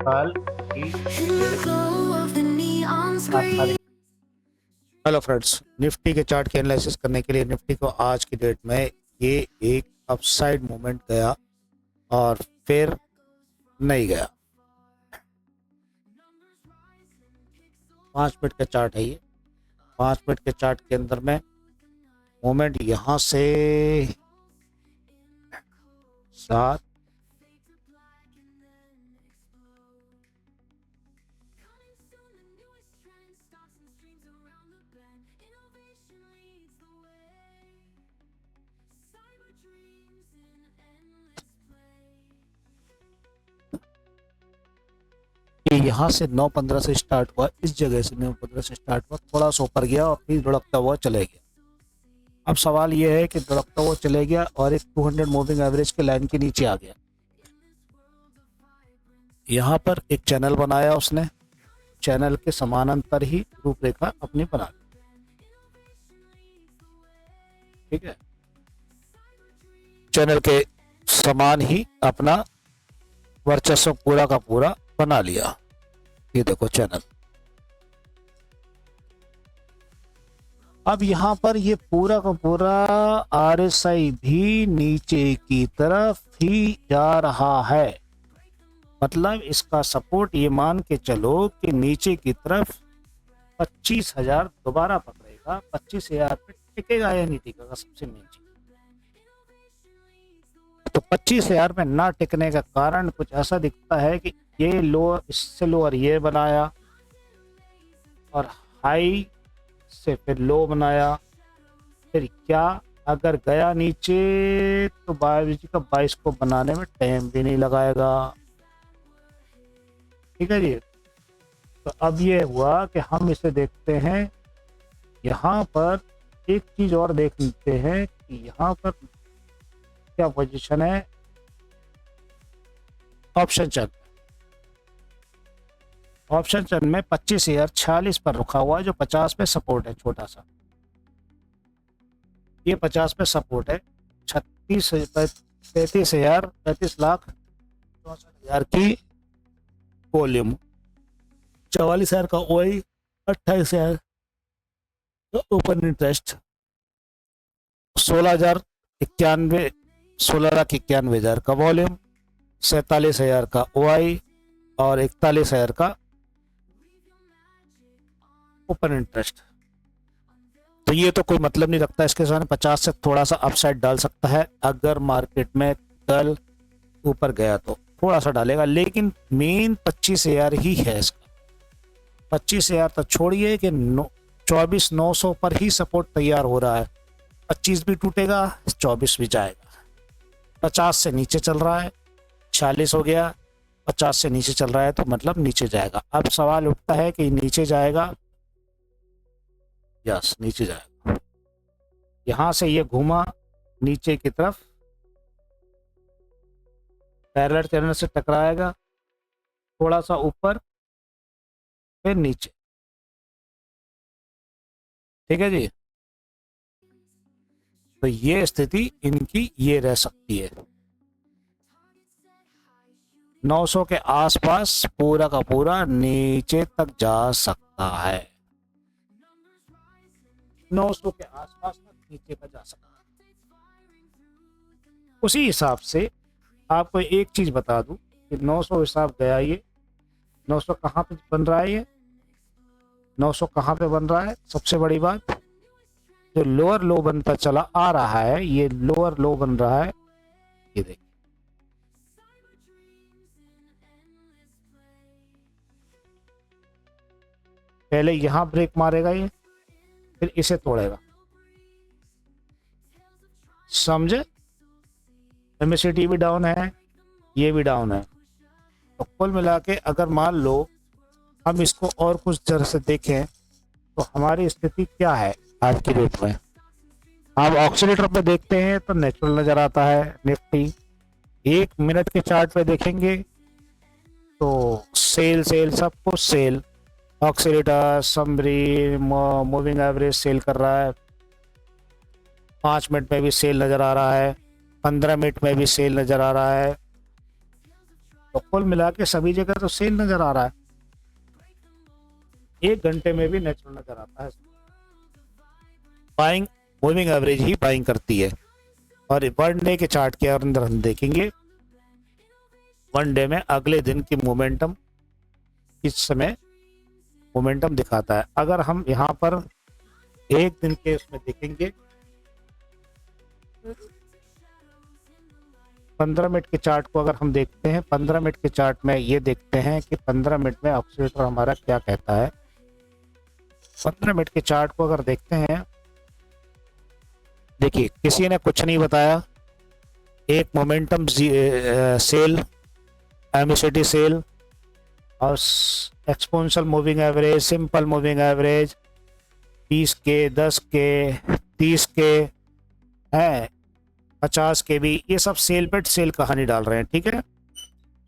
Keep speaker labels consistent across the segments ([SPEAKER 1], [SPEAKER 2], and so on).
[SPEAKER 1] कल की hello friends, Nifty के चार्ट की एनालिसिस करने के लिए निफ्टी को आज की डेट में ये एक अपसाइड मूवमेंट गया और फिर नहीं गया। 5 मिनट का चार्ट है ये। 5 मिनट के चार्ट के अंदर में मूवमेंट यहाँ से 7 ये यहाँ से 9:15 से स्टार्ट हुआ, इस जगह से 9:15 से स्टार्ट हुआ, थोड़ा सा ऊपर गया और फिर लुढ़कता हुआ चले गया। अब सवाल यह है कि लुढ़कता हुआ चले गया और एक 200 मूविंग एवरेज के लाइन के नीचे आ गया। यहाँ पर एक चैनल बनाया उसने, चैनल के समानांतर ही रूपरेखा अपनी बना ली। ठीक है, चैनल के समान ही अपना वर्चस्व पूरा का पूरा बना लिया। ये देखो चैनल। अब यहां पर ये पूरा का पूरा आरएसआई भी नीचे की तरफ ही जा रहा है। मतलब इसका सपोर्ट ये मान के चलो कि नीचे की तरफ 25,000 दोबारा पकड़ेगा। 25,000 पे टिकेगा या नहीं टिकेगा, सबसे मेन चीज। तो 25,000 में ना टिकने का कारण कुछ ऐसा दिखता है कि ये लोअर, इससे लोअर ये बनाया और हाई से फिर लो बनाया। फिर क्या अगर गया नीचे तो 22 को बनाने में टाइम भी नहीं लगाएगा। ठीक है जी। तो अब ये हुआ कि हम इसे देखते हैं। यहाँ पर एक चीज और देख लेते हैं कि यहाँ पर क्या पोजीशन है ऑप्शन चैन। ऑप्शन चैन में 25,046 पर रुका हुआ है, जो 50 पे सपोर्ट है छोटा सा। ये 50 पे सपोर्ट है। 35 लाख 64,000 की वॉल्यूम, 44,000 का ओआई, 28,000 ओपन इंटरेस्ट, 16,91,000 का वॉल्यूम, 47,000 का ओआई और 41,000 का ओपन इंटरेस्ट। तो ये तो कोई मतलब नहीं रखता इसके साथ। 50 से थोड़ा सा अपसाइड डाल सकता है अगर मार्केट में कल ऊपर गया तो थोड़ा सा डालेगा, लेकिन मेन 25,000 ही है इसका। 25,000 तो छोड़िए कि 24,900 पर ही सपोर्ट तैयार हो रहा है। 25 भी टूटेगा, 24 भी जाएगा। 50 से नीचे चल रहा है, 46 हो गया, 50 से नीचे चल रहा है तो मतलब नीचे जाएगा। अब सवाल उठता है कि नीचे जाएगा, यस नीचे जाएगा। यहां से ये घूमा नीचे की तरफ, पैरेलल चैनल से टकराएगा, थोड़ा सा ऊपर फिर नीचे। ठीक है जी। तो ये स्थिति इनकी ये रह सकती है। 900 के आसपास पूरा का पूरा नीचे तक जा सकता है। 900 के आसपास तक नीचे तक जा सकता है। उसी हिसाब से आपको एक चीज बता दूं कि 900 हिसाब गया ये। 900 कहाँ पे बन रहा है? ये 900 कहाँ पे बन रहा है? सबसे बड़ी बात, जो लोअर लो बनता चला आ रहा है, ये लोअर लो बन रहा है। ये देखिए, पहले यहां ब्रेक मारेगा ये, फिर इसे तोड़ेगा। समझे? एमएससीटी भी डाउन है, ये भी डाउन है। तो कुल मिला के अगर मान लो हम इसको और कुछ तरह से देखें तो हमारी स्थिति क्या है आज की डेट में। हम ऑक्सीलेटर पे देखते हैं तो नेचुरल नजर आता है निफ्टी। 1 मिनट के चार्ट पे देखेंगे तो सेल सेल सब कुछ sell, oscillator, summary, moving average sell कर रहा है। 5 मिनट में भी सेल नजर आ रहा है, 15 मिनट में भी सेल नजर आ रहा है। तो कुल मिला के सभी जगह तो सेल नजर आ रहा है, 1 घंटे में भी नेचुरल नजर आता है। बाइंग मूविंग एवरेज ही बाइंग करती है। और 1 डे के चार्ट के अंदर हम देखेंगे 1 डे में अगले दिन की मोमेंटम इस समय मोमेंटम दिखाता है। अगर हम यहाँ पर 1 दिन के उसमें देखेंगे 15 मिनट के चार्ट को, अगर हम देखते हैं 15 मिनट के चार्ट में ये देखते हैं कि 15 मिनट में ऑसिलेटर हमारा क्या कहता है। 15 मिनट के चार्ट को अगर देखते हैं, देखिए किसी ने कुछ नहीं बताया, एक मोमेंटम सेल, एमिसिटी सेल और exponential moving average, simple moving average, 20 के, 10 के, 30 के हैं, 50 के भी, ये सब सेल पे सेल कहानी डाल रहे हैं। ठीक है,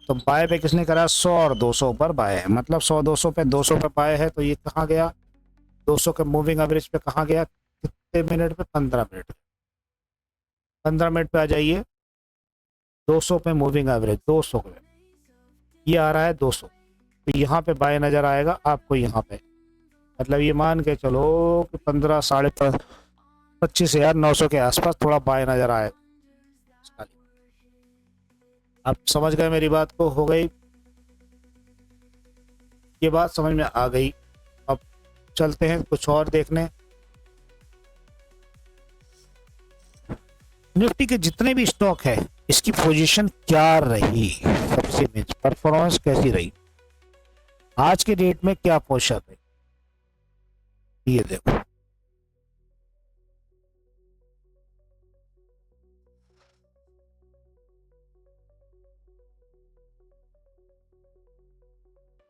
[SPEAKER 1] तो बाय पे किसने करा, 100 और 200 पर बाय है, मतलब 100 200 पे 200 पे बाय है, तो ये कहाँ गया, 200 के मूविंग एवरेज पे कहाँ गया, कितने मिनट पे, 15 मिनट। 15 मिनट पे आ जाइए, 200 पे मूविंग एवरेज, 200 पे ये आ रहा है 200, तो यहाँ पे बाय नजर आएगा आपको यहाँ पे, मतलब ये मान के चलो कि 15 साढ़े 25,900 के आसपास थोड़ा बाय नजर आएगा। आप समझ गए मेरी बात को, हो गई ये बात समझ में आ गई। अब चलते हैं कुछ और देखने। निफ्टी के जितने भी स्टॉक है इसकी पोजीशन क्या रही, सबसे मेन परफॉर्मेंस कैसी रही, आज के डेट में क्या पोजीशन रही, ये देखो।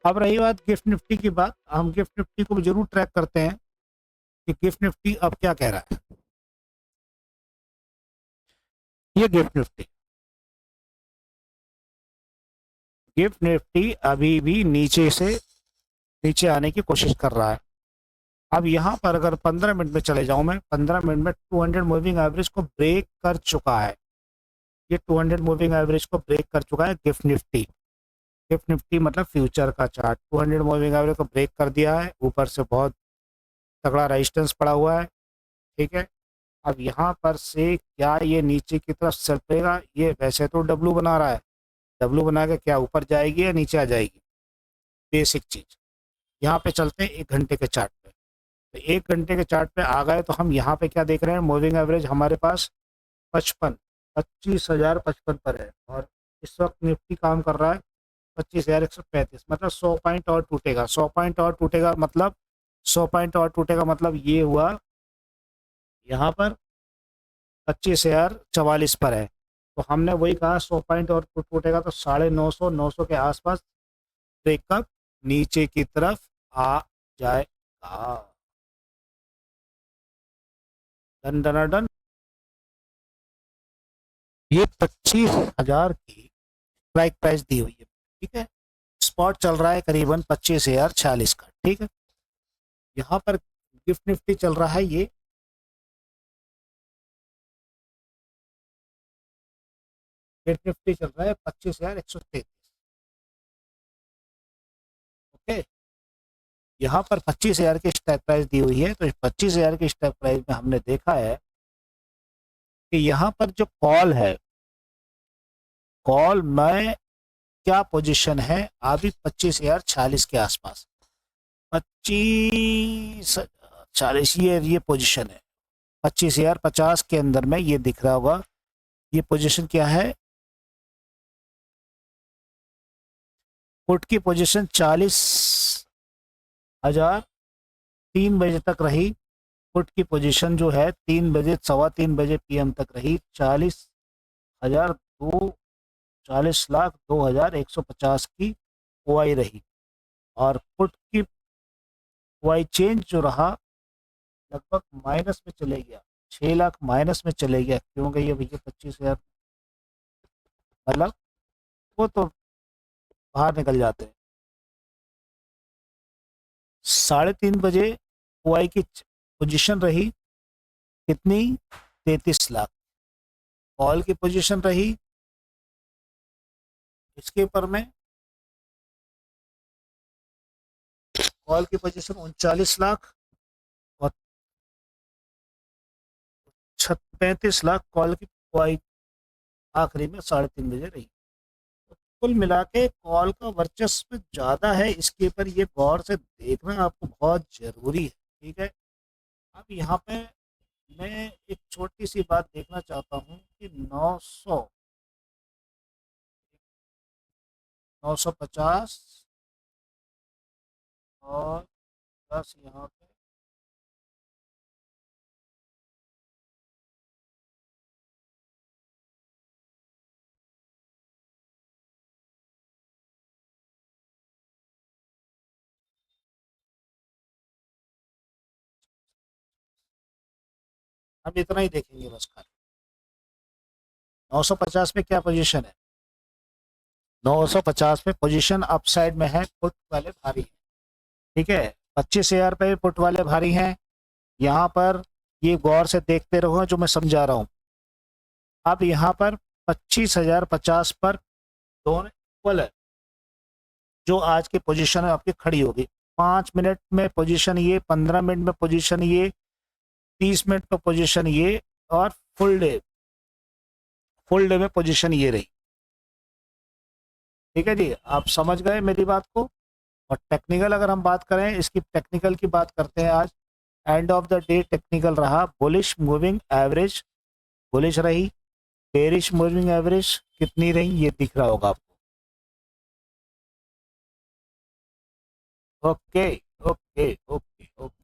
[SPEAKER 1] अब रही बात गिफ्ट निफ्टी की बात, हम गिफ्ट निफ्टी को जरूर ट्रैक करते हैं कि गिफ्ट निफ्टी अब क्या कह रहा है। ये गिफ्ट निफ्टी अभी भी नीचे से नीचे आने की कोशिश कर रहा है। अब यहाँ पर अगर 15 मिनट में चले जाऊं मैं, 15 मिनट में 200 मूविंग एवरेज को ब्रेक कर चुका है, ये 200 मूविंग एवरेज को ब्रेक कर चुका है गिफ्ट निफ्टी। गिफ्ट निफ्टी मतलब फ्यूचर का चार्ट 200 मूविंग एवरेज को ब्रेक कर दिया है, ऊपर से बहुत तगड़ा रेजिस्टेंस पड़ा हुआ है। ठीक है, अब यहाँ पर से क्या ये नीचे की तरफ चलेगा, ये वैसे तो डब्लू बना रहा है, डब्लू बना के क्या ऊपर जाएगी या नीचे आ जाएगी, बेसिक चीज। यहाँ पे चलते हैं 1 घंटे के चार्ट पे, तो 1 घंटे के चार्ट पे आ गए तो हम यहाँ पे क्या देख रहे हैं, मूविंग एवरेज हमारे पास 25,055 पर है, और इस वक्त निफ्टी काम कर रहा है 25,135, मतलब 100 पॉइंट और टूटेगा, 100 पॉइंट और टूटेगा, मतलब 100 पॉइंट और टूटेगा, मतलब ये हुआ यहाँ पर 25,044 पर है, तो हमने वही कहा 100 पॉइंट और टूटेगा तो 950 900 के आसपास ब्रेकअप नीचे की तरफ आ जाएगा। Done done done. ये 25,000 की स्ट्राइक प्राइस दी हुई है। ठीक है, स्पॉट चल रहा है करीबन 25,046 का। ठीक है, यहाँ पर गिफ्ट निफ्टी चल रहा है, ये गिफ्ट निफ्टी चल रहा है 25,133। ओके, यहाँ पर 25,000 की स्ट्राइक प्राइस दी हुई है, तो इस 25,000 की स्ट्राइक प्राइस में हमने देखा है कि यहाँ पर जो कॉल है, कॉल में क्या पोजीशन है अभी 25,046 के आसपास, 25,040 ये पोजीशन है, 25,050 के अंदर में ये दिख रहा होगा। ये पोजीशन क्या है, पुट की पोजीशन 40,000 3 बजे तक रही, पुट की पोजीशन जो है 3 बजे 3:15 बजे पीएम तक रही, 40,02,40,02,150 की ओआई रही, और पुट की ओआई चेंज जो रहा लगभग माइनस में चले गया, 6 लाख माइनस में चले गया। क्यों गई है भैया 25,000, मतलब वो तो बाहर निकल जाते हैं। 3:30 बजे ओआई की पोजीशन रही कितनी, 33 लाख, कॉल की पोजीशन रही इसके ऊपर में कॉल की पोजीशन 39 लाख और 35 लाख कॉल की आखिरी में 3:30 बजे रही। तो कुल मिला के कॉल का वर्चस्व ज़्यादा है, इसके ऊपर ये गौर से देखना आपको बहुत ज़रूरी है। ठीक है, अब यहाँ पे मैं एक छोटी सी बात देखना चाहता हूँ कि 950 और 10 यहाँ पे, अब इतना ही देखेंगे बस खाली। 950 में क्या पोजीशन है? 950 में पोजीशन अपसाइड में है, पुट वाले भारी हैं। ठीक है, 25,000 पे पुट वाले भारी हैं। यहाँ पर ये गौर से देखते रहो जो मैं समझा रहा हूँ। अब यहाँ पर 25,050 पर दोनों इक्वल है, जो आज की पोजीशन है आपकी खड़ी होगी। 5 मिनट में पोजीशन ये, 15 मिनट में पोजीशन ये, 30 मिनट में पोजीशन ये, और फुल डे में पोजीशन ये रही। ठीक है जी, आप समझ गए मेरी बात को। और टेक्निकल अगर हम बात करें, इसकी टेक्निकल की बात करते हैं आज। End of the day technical रहा बुलिश मूविंग एवरेज, बुलिश रही। बेरिश मूविंग एवरेज कितनी रही ये दिख रहा होगा आपको। Okay okay okay okay.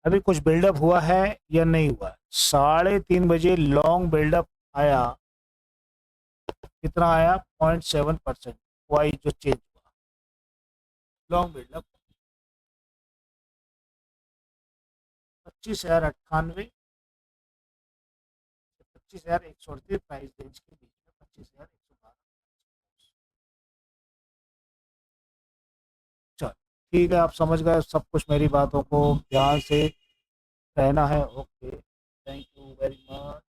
[SPEAKER 1] अभी कुछ बिल्डअप हुआ है या नहीं हुआ है? 3:30 बजे लॉन्ग बिल्डअप आया, कितना आया? 0.7%। वाई जो चेंज हुआ लॉन्ग बिल्डअप 25,098, 25,138 प्राइस रेंज के बीच में, 25,112। चलो ठीक है, आप समझ गए सब कुछ, मेरी बातों को ध्यान से रहना है। Okay, thank you very much.